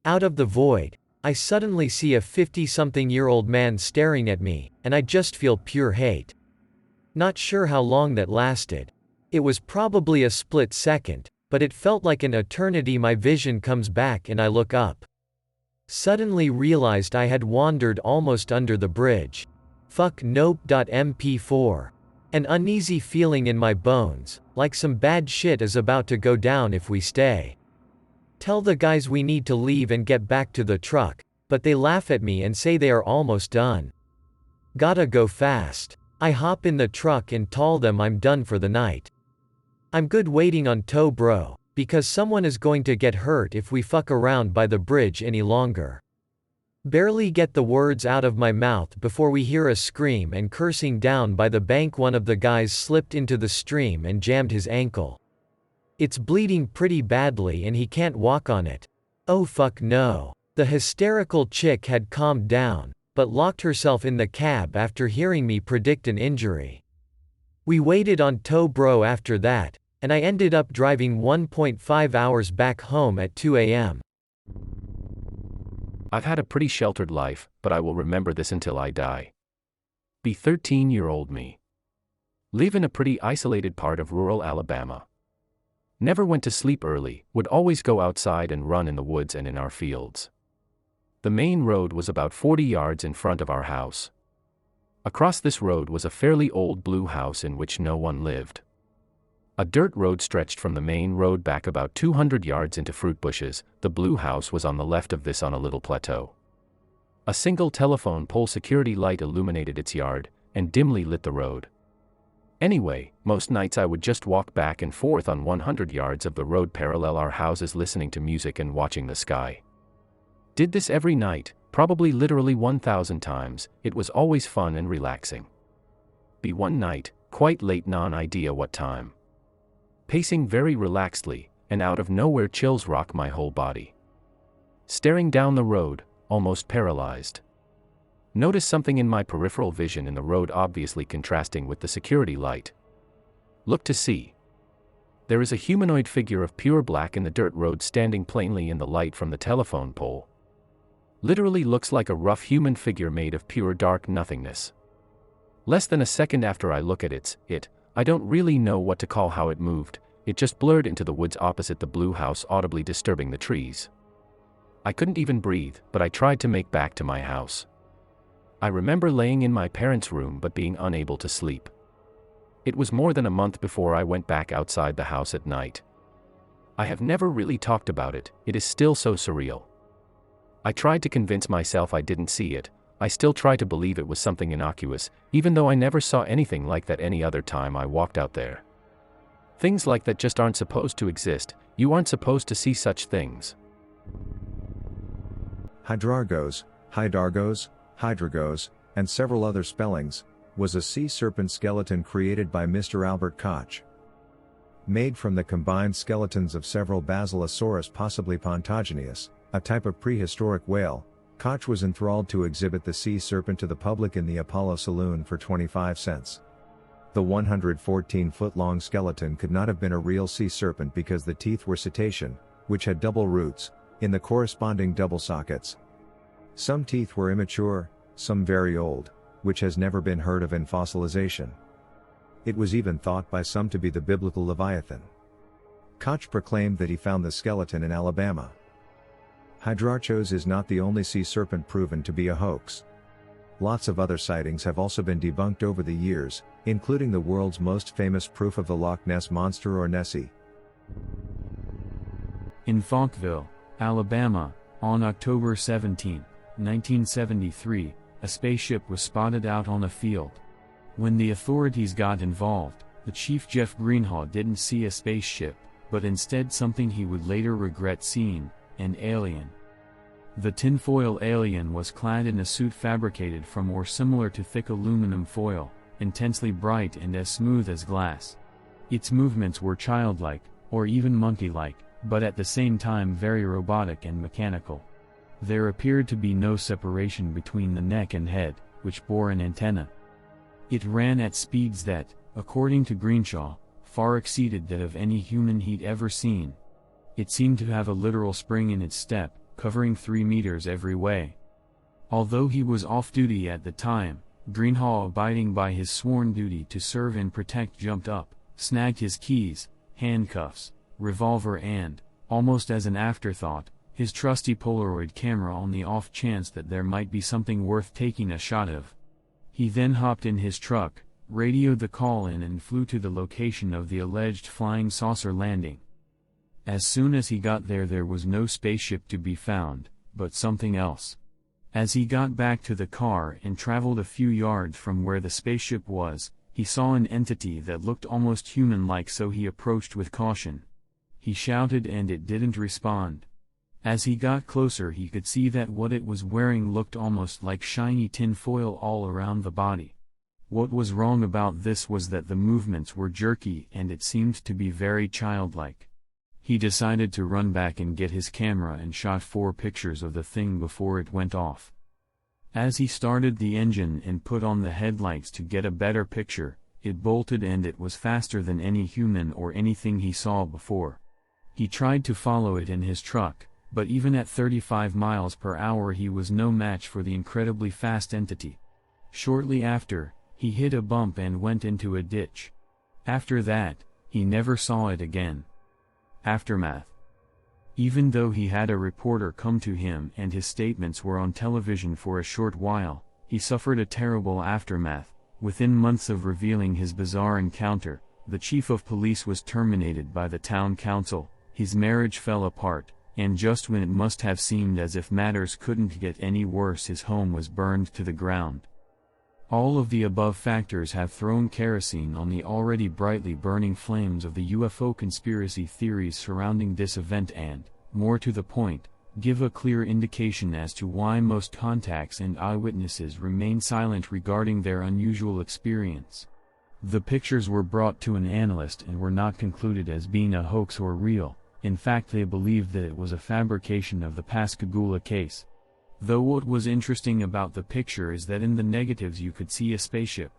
Out of the void, I suddenly see a 50-something-year-old man staring at me, and I just feel pure hate. Not sure how long that lasted. It was probably a split second, but it felt like an eternity. My vision comes back and I look up. Suddenly realized I had wandered almost under the bridge. Fuck nope.mp4. An uneasy feeling in my bones, like some bad shit is about to go down if we stay. Tell the guys we need to leave and get back to the truck, but they laugh at me and say they are almost done. Gotta go fast. I hop in the truck and tell them I'm done for the night. I'm good waiting on tow bro, because someone is going to get hurt if we fuck around by the bridge any longer. Barely get the words out of my mouth before we hear a scream and cursing down by the bank. One of the guys slipped into the stream and jammed his ankle. It's bleeding pretty badly and he can't walk on it. Oh fuck no. The hysterical chick had calmed down, but locked herself in the cab after hearing me predict an injury. We waited on tow bro after that, and I ended up driving 1.5 hours back home at 2 a.m. I've had a pretty sheltered life, but I will remember this until I die. Be 13-year-old me. Live in a pretty isolated part of rural Alabama. Never went to sleep early, would always go outside and run in the woods and in our fields. The main road was about 40 yards in front of our house. Across this road was a fairly old blue house in which no one lived. A dirt road stretched from the main road back about 200 yards into fruit bushes. The blue house was on the left of this on a little plateau. A single telephone pole security light illuminated its yard, and dimly lit the road. Anyway, most nights I would just walk back and forth on 100 yards of the road parallel our houses listening to music and watching the sky. Did this every night, probably literally 1,000 times. It was always fun and relaxing. Be one night, quite late, non-idea what time. Pacing very relaxedly, and out of nowhere chills rock my whole body. Staring down the road, almost paralyzed. Notice something in my peripheral vision in the road, obviously contrasting with the security light. Look to see. There is a humanoid figure of pure black in the dirt road standing plainly in the light from the telephone pole. Literally looks like a rough human figure made of pure dark nothingness. Less than a second after I look at it, I don't really know what to call how it moved. It just blurred into the woods opposite the blue house, audibly disturbing the trees. I couldn't even breathe, but I tried to make back to my house. I remember laying in my parents' room but being unable to sleep. It was more than a month before I went back outside the house at night. I have never really talked about it. It is still so surreal. I tried to convince myself I didn't see it. I still try to believe it was something innocuous, even though I never saw anything like that any other time I walked out there. Things like that just aren't supposed to exist. You aren't supposed to see such things. Hydrargos, Hydrargos, and several other spellings, was a sea serpent skeleton created by Mr. Albert Koch. Made from the combined skeletons of several Basilosaurus, possibly Pontogeneus, a type of prehistoric whale, Koch was enthralled to exhibit the sea serpent to the public in the Apollo Saloon for 25 cents. The 114-foot-long skeleton could not have been a real sea serpent because the teeth were cetacean, which had double roots, in the corresponding double sockets. Some teeth were immature, some very old, which has never been heard of in fossilization. It was even thought by some to be the biblical Leviathan. Koch proclaimed that he found the skeleton in Alabama. Hydrargos is not the only sea serpent proven to be a hoax. Lots of other sightings have also been debunked over the years, including the world's most famous proof of the Loch Ness Monster or Nessie. In Falkville, Alabama, on October 17, 1973, a spaceship was spotted out on a field. When the authorities got involved, the chief Jeff Greenhaw didn't see a spaceship, but instead something he would later regret seeing, an alien. The tinfoil alien was clad in a suit fabricated from or similar to thick aluminum foil, intensely bright and as smooth as glass. Its movements were childlike, or even monkey-like, but at the same time very robotic and mechanical. There appeared to be no separation between the neck and head, which bore an antenna. It ran at speeds that, according to Greenshaw, far exceeded that of any human he'd ever seen. It seemed to have a literal spring in its step, covering 3 meters every way. Although he was off-duty at the time, Greenhaw, abiding by his sworn duty to serve and protect, jumped up, snagged his keys, handcuffs, revolver and, almost as an afterthought, his trusty Polaroid camera on the off chance that there might be something worth taking a shot of. He then hopped in his truck, radioed the call in and flew to the location of the alleged flying saucer landing. As soon as he got there was no spaceship to be found, but something else. As he got back to the car and traveled a few yards from where the spaceship was, he saw an entity that looked almost human-like, so he approached with caution. He shouted and it didn't respond. As he got closer he could see that what it was wearing looked almost like shiny tin foil all around the body. What was wrong about this was that the movements were jerky and it seemed to be very childlike. He decided to run back and get his camera and shot 4 pictures of the thing before it went off. As he started the engine and put on the headlights to get a better picture, it bolted and it was faster than any human or anything he saw before. He tried to follow it in his truck, but even at 35 miles per hour he was no match for the incredibly fast entity. Shortly after, He hit a bump and went into a ditch. After that, he never saw it again. Aftermath. Even though he had a reporter come to him and his statements were on television for a short while, he suffered a terrible aftermath. Within months of revealing his bizarre encounter, the chief of police was terminated by the town council, his marriage fell apart, and just when it must have seemed as if matters couldn't get any worse, his home was burned to the ground. All of the above factors have thrown kerosene on the already brightly burning flames of the UFO conspiracy theories surrounding this event and, more to the point, give a clear indication as to why most contacts and eyewitnesses remain silent regarding their unusual experience. The pictures were brought to an analyst and were not concluded as being a hoax or real. In fact, they believed that it was a fabrication of the Pascagoula case. Though what was interesting about the picture is that in the negatives you could see a spaceship.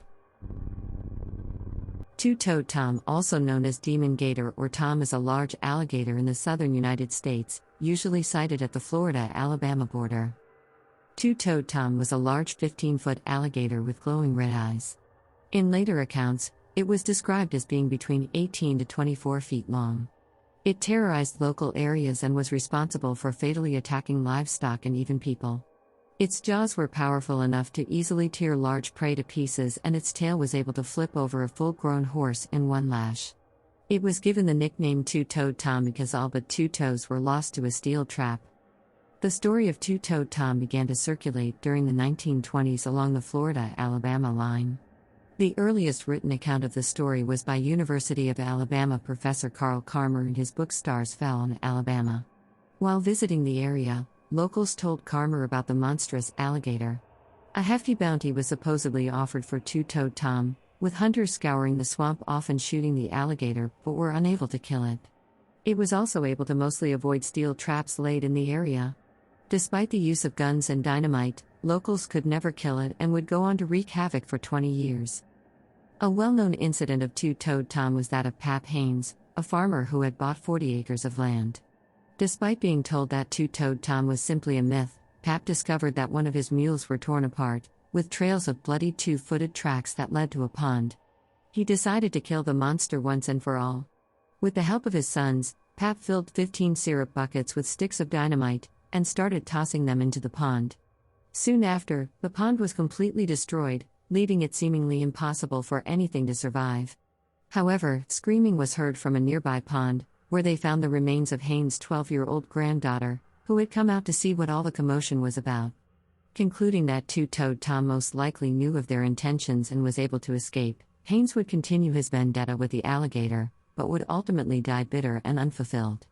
Two-toed Tom, also known as demon gator or Tom, is a large alligator in the southern United States, usually sighted at the Florida-Alabama border. Two-toed Tom was a large 15-foot alligator with glowing red eyes. In later accounts, it was described as being between 18 to 24 feet long. It terrorized local areas and was responsible for fatally attacking livestock and even people. Its jaws were powerful enough to easily tear large prey to pieces, and its tail was able to flip over a full-grown horse in one lash. It was given the nickname Two-Toed Tom because all but two toes were lost to a steel trap. The story of Two-Toed Tom began to circulate during the 1920s along the Florida-Alabama line. The earliest written account of the story was by University of Alabama professor Carl Carmer in his book Stars Fell on Alabama. While visiting the area, locals told Carmer about the monstrous alligator. A hefty bounty was supposedly offered for Two-Toed Tom, with hunters scouring the swamp often shooting the alligator but were unable to kill it. It was also able to mostly avoid steel traps laid in the area. Despite the use of guns and dynamite, locals could never kill it and would go on to wreak havoc for 20 years. A well-known incident of Two-Toed Tom was that of Pap Haynes, a farmer who had bought 40 acres of land. Despite being told that Two-Toed Tom was simply a myth, Pap discovered that one of his mules were torn apart, with trails of bloody two-footed tracks that led to a pond. He decided to kill the monster once and for all. With the help of his sons, Pap filled 15 syrup buckets with sticks of dynamite, and started tossing them into the pond. Soon after, the pond was completely destroyed, leaving it seemingly impossible for anything to survive. However, screaming was heard from a nearby pond, where they found the remains of Haynes' 12-year-old granddaughter, who had come out to see what all the commotion was about. Concluding that Two-Toed Tom most likely knew of their intentions and was able to escape, Haynes would continue his vendetta with the alligator, but would ultimately die bitter and unfulfilled.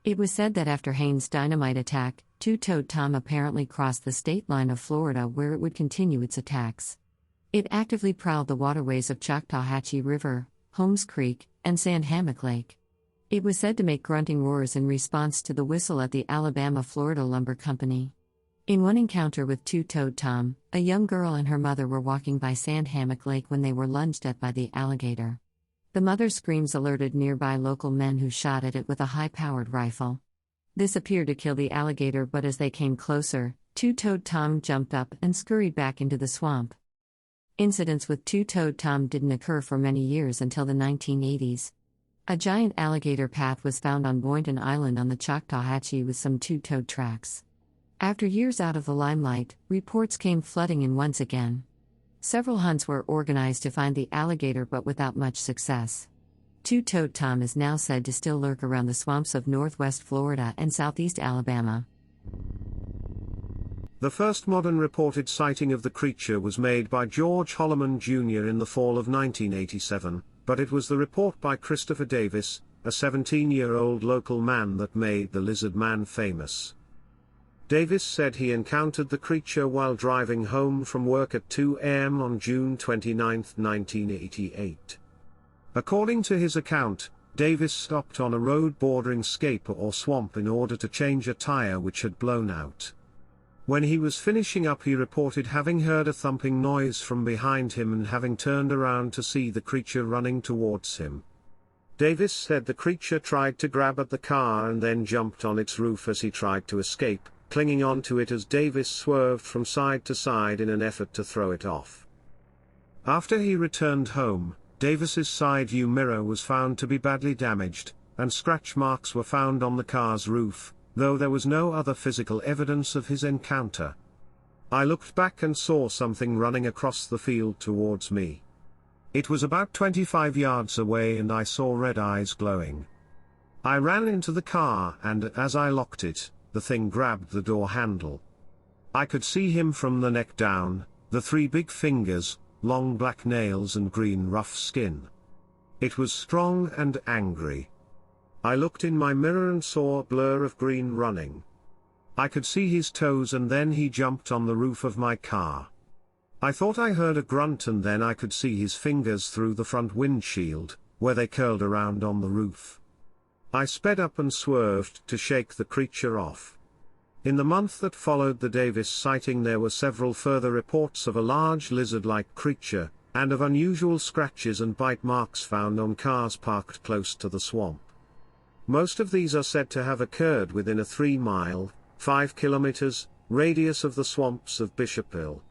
It was said that after Haynes' dynamite attack, Two-Toed Tom apparently crossed the state line of Florida, where it would continue its attacks. It actively prowled the waterways of Choctawhatchee River, Holmes Creek, and Sand Hammock Lake. It was said to make grunting roars in response to the whistle at the Alabama-Florida Lumber Company. In one encounter with Two-Toed Tom, a young girl and her mother were walking by Sand Hammock Lake when they were lunged at by the alligator. The mother's screams alerted nearby local men, who shot at it with a high-powered rifle. This appeared to kill the alligator, but as they came closer, Two-Toed Tom jumped up and scurried back into the swamp. Incidents with Two-Toed Tom didn't occur for many years until the 1980s. A giant alligator path was found on Boynton Island on the Choctawhatchee with some two-toed tracks. After years out of the limelight, reports came flooding in once again. Several hunts were organized to find the alligator, but without much success. Two-Toed Tom is now said to still lurk around the swamps of northwest Florida and southeast Alabama. The first modern reported sighting of the creature was made by George Holloman Jr. in the fall of 1987, but it was the report by Christopher Davis, a 17-year-old local man, that made the lizard man famous. Davis said he encountered the creature while driving home from work at 2 a.m. on June 29, 1988. According to his account, Davis stopped on a road bordering Scape Ore swamp in order to change a tire which had blown out. When he was finishing up, he reported having heard a thumping noise from behind him and having turned around to see the creature running towards him. Davis said the creature tried to grab at the car and then jumped on its roof as he tried to escape, clinging onto it as Davis swerved from side to side in an effort to throw it off. After he returned home, Davis's side view mirror was found to be badly damaged, and scratch marks were found on the car's roof, though there was no other physical evidence of his encounter. I looked back and saw something running across the field towards me. It was about 25 yards away and I saw red eyes glowing. I ran into the car and as I locked it, the thing grabbed the door handle. I could see him from the neck down, the 3 big fingers, long black nails and green rough skin. It was strong and angry. I looked in my mirror and saw a blur of green running. I could see his toes and then he jumped on the roof of my car. I thought I heard a grunt and then I could see his fingers through the front windshield, where they curled around on the roof. I sped up and swerved to shake the creature off. In the month that followed the Davis sighting there were several further reports of a large lizard-like creature, and of unusual scratches and bite marks found on cars parked close to the swamp. Most of these are said to have occurred within a 3-mile, 5 kilometers, radius of the swamps of Bishop Hill.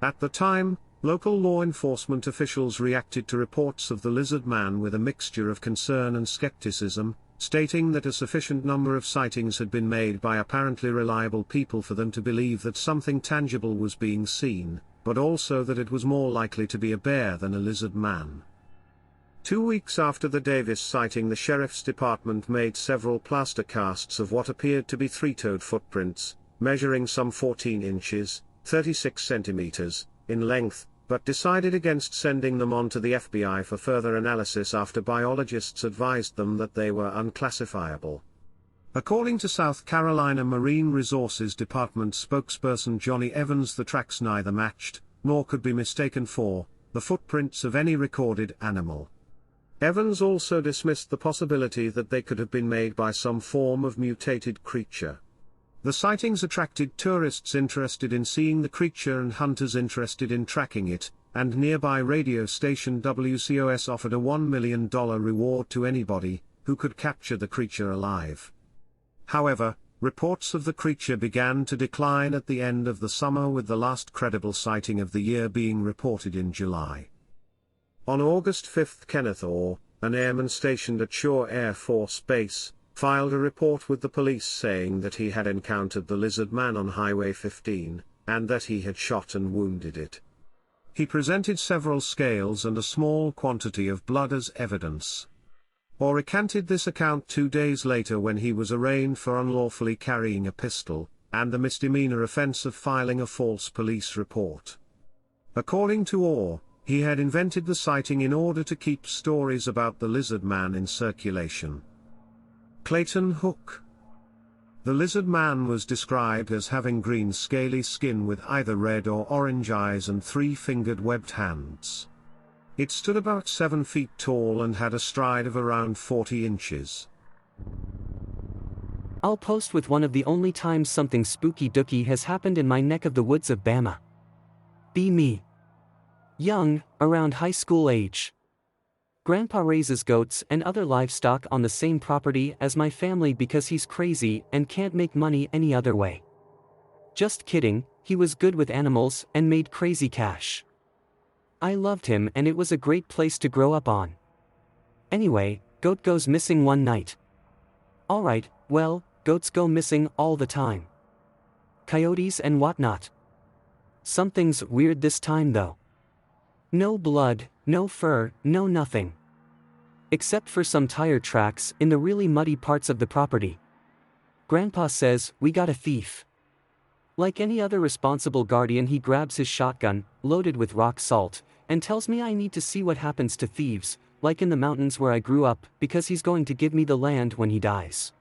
At the time, local law enforcement officials reacted to reports of the lizard man with a mixture of concern and skepticism, stating that a sufficient number of sightings had been made by apparently reliable people for them to believe that something tangible was being seen, but also that it was more likely to be a bear than a lizard man. 2 weeks after the Davis sighting, the Sheriff's Department made several plaster casts of what appeared to be 3-toed footprints, measuring some 14 inches, 36 centimeters, in length, but decided against sending them on to the FBI for further analysis after biologists advised them that they were unclassifiable. According to South Carolina Marine Resources Department spokesperson Johnny Evans, the tracks neither matched, nor could be mistaken for, the footprints of any recorded animal. Evans also dismissed the possibility that they could have been made by some form of mutated creature. The sightings attracted tourists interested in seeing the creature and hunters interested in tracking it, and nearby radio station WCOS offered a $1 million reward to anybody who could capture the creature alive. However, reports of the creature began to decline at the end of the summer, with the last credible sighting of the year being reported in July. On August 5, Kenneth Orr, an airman stationed at Shaw Air Force Base, filed a report with the police saying that he had encountered the lizard man on Highway 15, and that he had shot and wounded it. He presented several scales and a small quantity of blood as evidence. Orr recanted this account 2 days later when he was arraigned for unlawfully carrying a pistol, and the misdemeanor offense of filing a false police report. According to Orr, he had invented the sighting in order to keep stories about the lizard man in circulation. Clayton Hook. The lizard man was described as having green scaly skin with either red or orange eyes and 3-fingered webbed hands. It stood about 7 feet tall and had a stride of around 40 inches. I'll post with one of the only times something spooky dooky has happened in my neck of the woods of Bama. Be me. Young, around high school age. Grandpa raises goats and other livestock on the same property as my family because he's crazy and can't make money any other way. Just kidding, he was good with animals and made crazy cash. I loved him and it was a great place to grow up on. Anyway, goat goes missing one night. Alright, well, goats go missing all the time. Coyotes and whatnot. Something's weird this time though. No blood, no fur, no nothing. Except for some tire tracks in the really muddy parts of the property. Grandpa says, "We got a thief." Like any other responsible guardian, he grabs his shotgun, loaded with rock salt, and tells me I need to see what happens to thieves, like in the mountains where I grew up, because he's going to give me the land when he dies.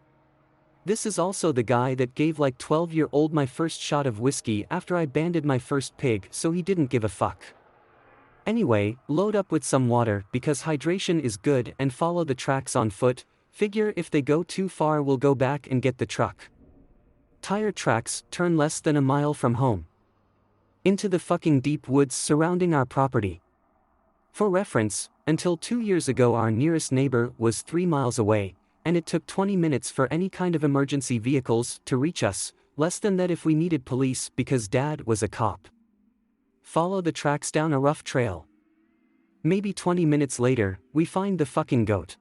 This is also the guy that gave like 12-year-old my first shot of whiskey after I banded my first pig, so he didn't give a fuck. Anyway, load up with some water because hydration is good and follow the tracks on foot. Figure if they go too far we'll go back and get the truck. Tire tracks turn less than a mile from home. Into the fucking deep woods surrounding our property. For reference, until 2 years ago our nearest neighbor was 3 miles away, and it took 20 minutes for any kind of emergency vehicles to reach us, less than that if we needed police because Dad was a cop. Follow the tracks down a rough trail. Maybe 20 minutes later, we find the fucking goat.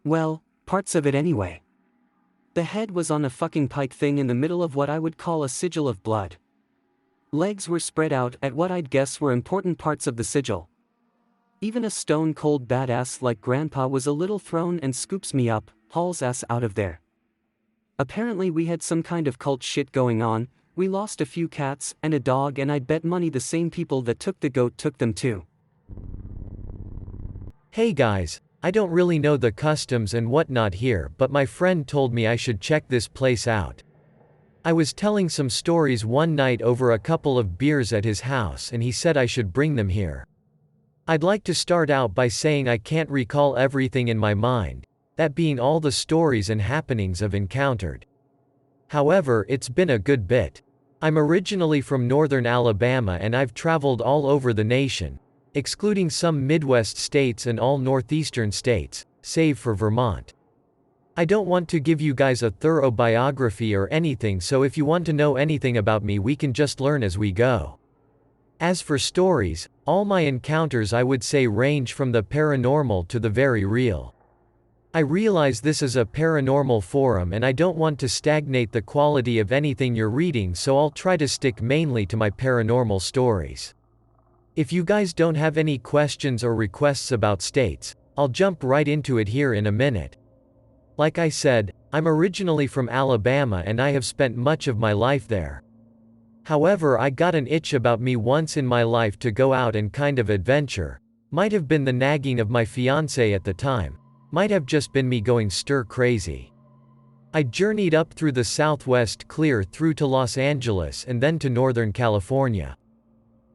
Well, parts of it anyway. The head was on a fucking pike thing in the middle of what I would call a sigil of blood. Legs were spread out at what I'd guess were important parts of the sigil. Even a stone-cold badass like Grandpa was a little thrown and scoops me up, hauls ass out of there. Apparently we had some kind of cult shit going on, we lost a few cats and a dog, and I'd bet money the same people that took the goat took them too. Hey guys, I don't really know the customs and whatnot here, but my friend told me I should check this place out. I was telling some stories one night over a couple of beers at his house, and he said I should bring them here. I'd like to start out by saying I can't recall everything in my mind, that being all the stories and happenings I've encountered. However, it's been a good bit. I'm originally from northern Alabama and I've traveled all over the nation, excluding some Midwest states and all northeastern states, save for Vermont. I don't want to give you guys a thorough biography or anything, so if you want to know anything about me we can just learn as we go. As for stories, all my encounters I would say range from the paranormal to the very real. I realize this is a paranormal forum and I don't want to stagnate the quality of anything you're reading, so I'll try to stick mainly to my paranormal stories. If you guys don't have any questions or requests about states, I'll jump right into it here in a minute. Like I said, I'm originally from Alabama and I have spent much of my life there. However, I got an itch about me once in my life to go out and kind of adventure. Might have been the nagging of my fiancé at the time. Might have just been me going stir crazy. I journeyed up through the Southwest clear through to Los Angeles and then to Northern California.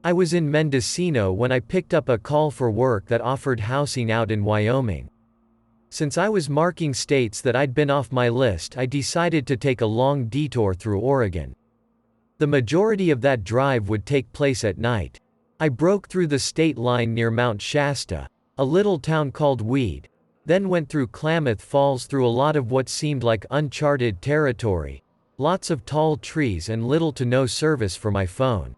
I was in Mendocino when I picked up a call for work that offered housing out in Wyoming. Since I was marking states that I'd been off my list, I decided to take a long detour through Oregon. The majority of that drive would take place at night. I broke through the state line near Mount Shasta, a little town called Weed, then went through Klamath Falls through a lot of what seemed like uncharted territory, lots of tall trees and little to no service for my phone.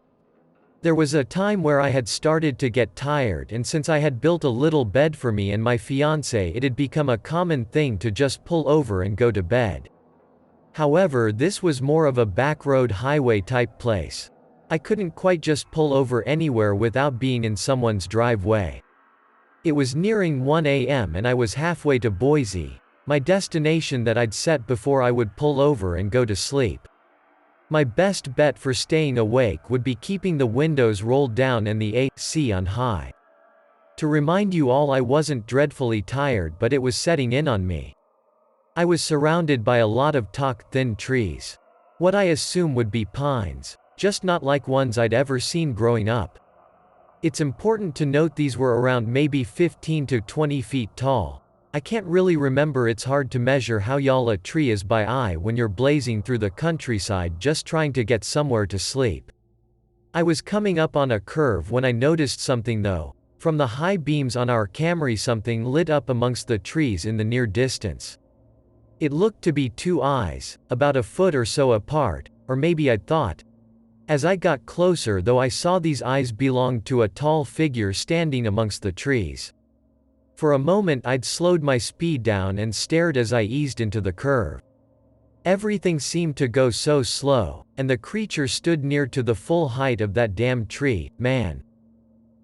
There was a time where I had started to get tired, and since I had built a little bed for me and my fiancé, it had become a common thing to just pull over and go to bed. However, this was more of a backroad highway type place. I couldn't quite just pull over anywhere without being in someone's driveway. It was nearing 1 a.m. and I was halfway to Boise, my destination that I'd set before I would pull over and go to sleep. My best bet for staying awake would be keeping the windows rolled down and the AC on high. To remind you all, I wasn't dreadfully tired, but it was setting in on me. I was surrounded by a lot of thin trees. What I assume would be pines, just not like ones I'd ever seen growing up. It's important to note these were around maybe 15 to 20 feet tall. I can't really remember, it's hard to measure how tall a tree is by eye when you're blazing through the countryside just trying to get somewhere to sleep. I was coming up on a curve when I noticed something though. From the high beams on our Camry, something lit up amongst the trees in the near distance. It looked to be two eyes, about a foot or so apart, or maybe I'd thought. As I got closer though, I saw these eyes belonged to a tall figure standing amongst the trees. For a moment I'd slowed my speed down and stared as I eased into the curve. Everything seemed to go so slow, and the creature stood near to the full height of that damned tree, man.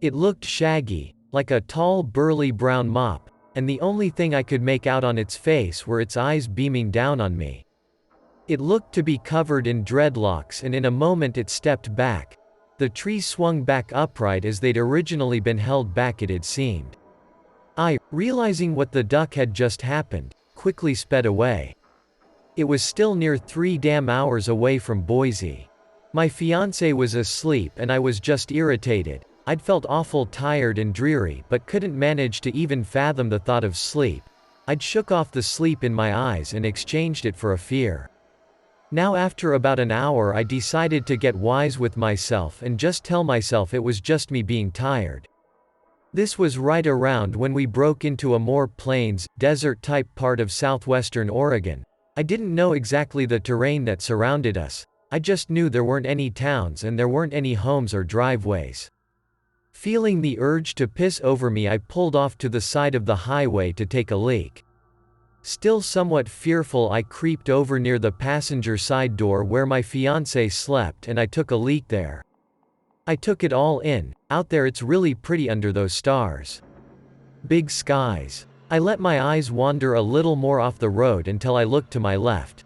It looked shaggy, like a tall burly brown mop, and the only thing I could make out on its face were its eyes beaming down on me. It looked to be covered in dreadlocks, and in a moment it stepped back. The tree swung back upright as they'd originally been held back, it had seemed. I, realizing what the duck had just happened, quickly sped away. It was still near 3 damn hours away from Boise. My fiancé was asleep and I was just irritated. I'd felt awful tired and dreary but couldn't manage to even fathom the thought of sleep. I'd shook off the sleep in my eyes and exchanged it for a fear. Now after about an hour I decided to get wise with myself and just tell myself it was just me being tired. This was right around when we broke into a more plains, desert-type part of southwestern Oregon. I didn't know exactly the terrain that surrounded us. I just knew there weren't any towns and there weren't any homes or driveways. Feeling the urge to piss over me, I pulled off to the side of the highway to take a leak. Still somewhat fearful, I creeped over near the passenger side door where my fiancé slept and I took a leak there. I took it all in. Out there it's really pretty under those stars. Big skies. I let my eyes wander a little more off the road until I looked to my left.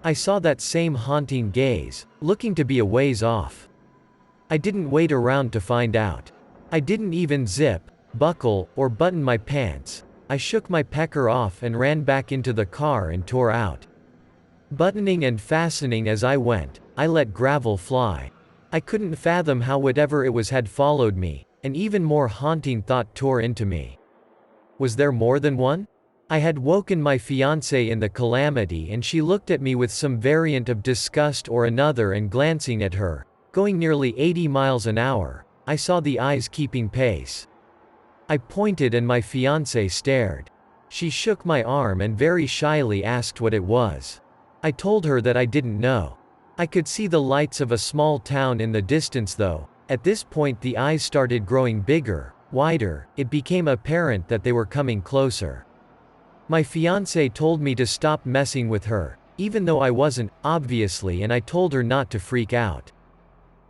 I saw that same haunting gaze, looking to be a ways off. I didn't wait around to find out. I didn't even zip, buckle, or button my pants. I shook my pecker off and ran back into the car and tore out. Buttoning and fastening as I went, I let gravel fly. I couldn't fathom how whatever it was had followed me. An even more haunting thought tore into me. Was there more than one? I had woken my fiancée in the calamity and she looked at me with some variant of disgust or another, and glancing at her, going nearly 80 miles an hour, I saw the eyes keeping pace. I pointed and my fiancée stared. She shook my arm and very shyly asked what it was. I told her that I didn't know. I could see the lights of a small town in the distance though. At this point the eyes started growing bigger, wider. It became apparent that they were coming closer. My fiancé told me to stop messing with her, even though I wasn't, obviously, and I told her not to freak out.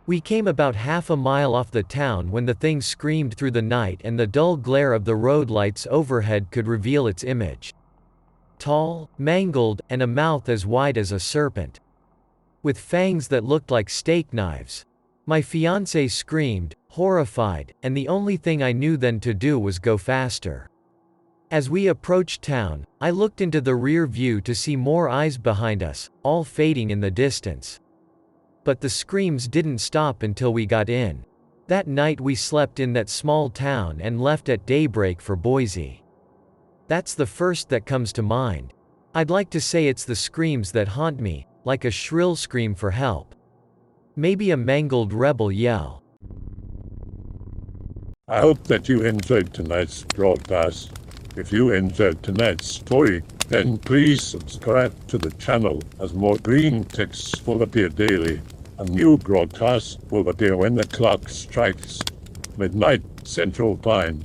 We came about half a mile off the town when the thing screamed through the night and the dull glare of the road lights overhead could reveal its image. Tall, mangled, and a mouth as wide as a serpent. With fangs that looked like steak knives. My fiancé screamed, horrified, and the only thing I knew then to do was go faster. As we approached town, I looked into the rear view to see more eyes behind us, all fading in the distance. But the screams didn't stop until we got in. That night we slept in that small town and left at daybreak for Boise. That's the first that comes to mind. I'd like to say it's the screams that haunt me, like a shrill scream for help. Maybe a mangled rebel yell. I hope that you enjoyed tonight's broadcast. If you enjoyed tonight's story, then please subscribe to the channel, as more green texts will appear daily. A new broadcast will appear when the clock strikes midnight Central Time.